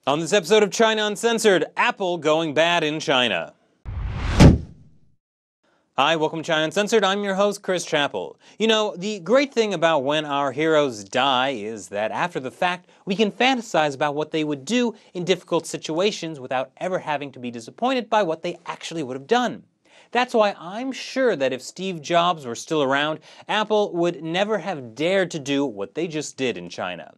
On this episode of China Uncensored, Apple going bad in China. Hi, welcome to China Uncensored. I'm your host, Chris Chappell. You know, the great thing about when our heroes die is that after the fact, we can fantasize about what they would do in difficult situations without ever having to be disappointed by what they actually would have done. That's why I'm sure that if Steve Jobs were still around, Apple would never have dared to do what they just did in China.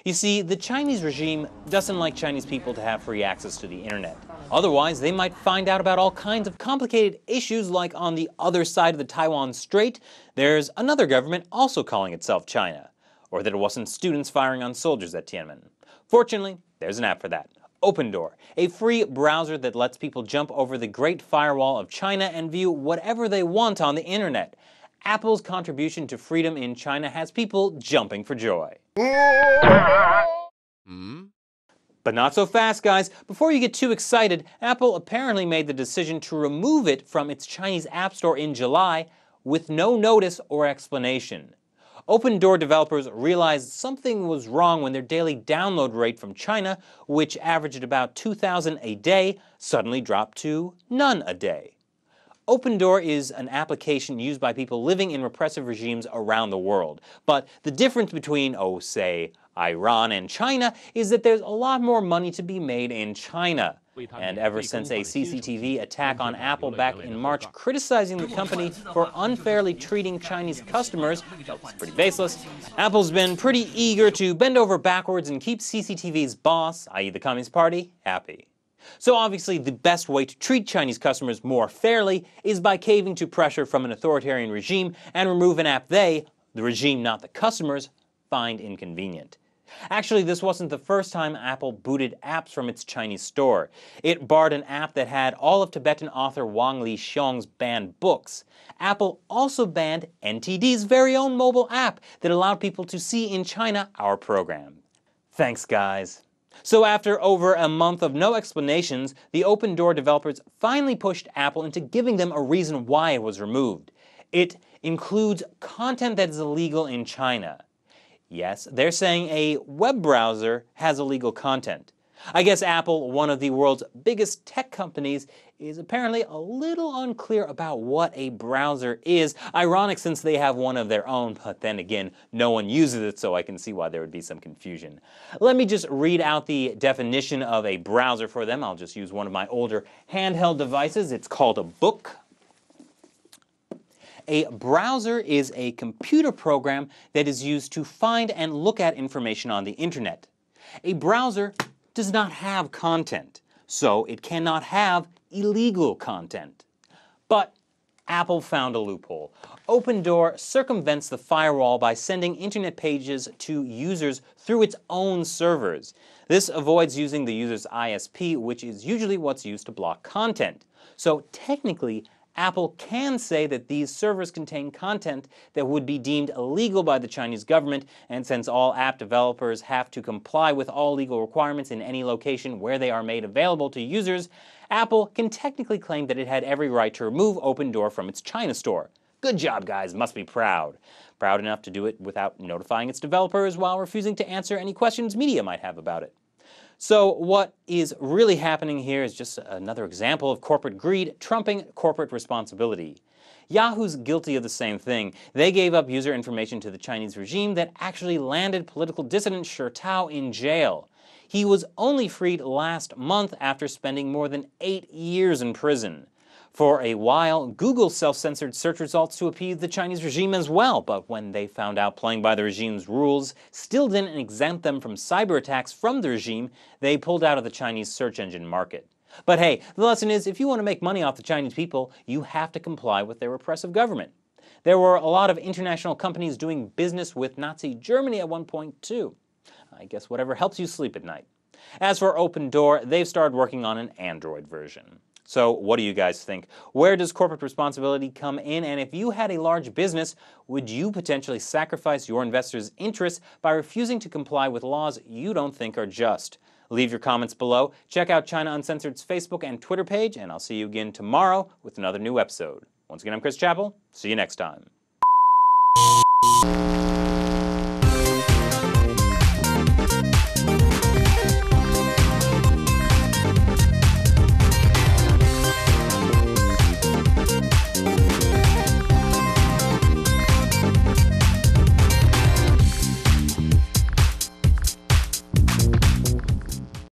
You see, the Chinese regime doesn't like Chinese people to have free access to the internet. Otherwise, they might find out about all kinds of complicated issues, like on the other side of the Taiwan Strait, there's another government also calling itself China. Or that it wasn't students firing on soldiers at Tiananmen. Fortunately, there's an app for that. OpenDoor, a free browser that lets people jump over the Great Firewall of China and view whatever they want on the internet. Apple's contribution to freedom in China has people jumping for joy. But not so fast, guys. Before you get too excited, Apple apparently made the decision to remove it from its Chinese App Store in July with no notice or explanation. OpenDoor developers realized something was wrong when their daily download rate from China, which averaged about 2,000 a day, suddenly dropped to none a day. OpenDoor is an application used by people living in repressive regimes around the world. But the difference between, say, Iran and China is that there's a lot more money to be made in China. And ever since a CCTV attack on Apple back in March criticizing the company for unfairly treating Chinese customers, that was pretty baseless, Apple's been pretty eager to bend over backwards and keep CCTV's boss, i.e. the Communist Party, happy. So obviously the best way to treat Chinese customers more fairly is by caving to pressure from an authoritarian regime and remove an app they, the regime not the customers, find inconvenient. Actually, this wasn't the first time Apple booted apps from its Chinese store. It barred an app that had all of Tibetan author Wang Lixiong's banned books. Apple also banned NTD's very own mobile app that allowed people to see in China our program. Thanks, guys. So after over a month of no explanations, the OpenDoor developers finally pushed Apple into giving them a reason why it was removed. It includes content that is illegal in China. Yes, they're saying a web browser has illegal content. I guess Apple, one of the world's biggest tech companies, is apparently a little unclear about what a browser is. Ironic since they have one of their own, but then again, no one uses it, so I can see why there would be some confusion. Let me just read out the definition of a browser for them. I'll just use one of my older handheld devices. It's called a book. A browser is a computer program that is used to find and look at information on the internet. A browser does not have content, so it cannot have illegal content. But Apple found a loophole. OpenDoor circumvents the firewall by sending internet pages to users through its own servers. This avoids using the user's ISP, which is usually what's used to block content. So technically, Apple can say that these servers contain content that would be deemed illegal by the Chinese government, and since all app developers have to comply with all legal requirements in any location where they are made available to users, Apple can technically claim that it had every right to remove OpenDoor from its China store. Good job, guys, must be proud. Proud enough to do it without notifying its developers while refusing to answer any questions media might have about it. So what is really happening here is just another example of corporate greed trumping corporate responsibility. Yahoo's guilty of the same thing. They gave up user information to the Chinese regime that actually landed political dissident Shi Tao in jail. He was only freed last month after spending more than 8 years in prison. For a while, Google self-censored search results to appease the Chinese regime as well, but when they found out playing by the regime's rules still didn't exempt them from cyber attacks from the regime, they pulled out of the Chinese search engine market. But hey, the lesson is if you want to make money off the Chinese people, you have to comply with their repressive government. There were a lot of international companies doing business with Nazi Germany at one point too. I guess whatever helps you sleep at night. As for OpenDoor, they've started working on an Android version. So what do you guys think? Where does corporate responsibility come in? And if you had a large business, would you potentially sacrifice your investors' interests by refusing to comply with laws you don't think are just? Leave your comments below. Check out China Uncensored's Facebook and Twitter page, and I'll see you again tomorrow with another new episode. Once again, I'm Chris Chappell. See you next time.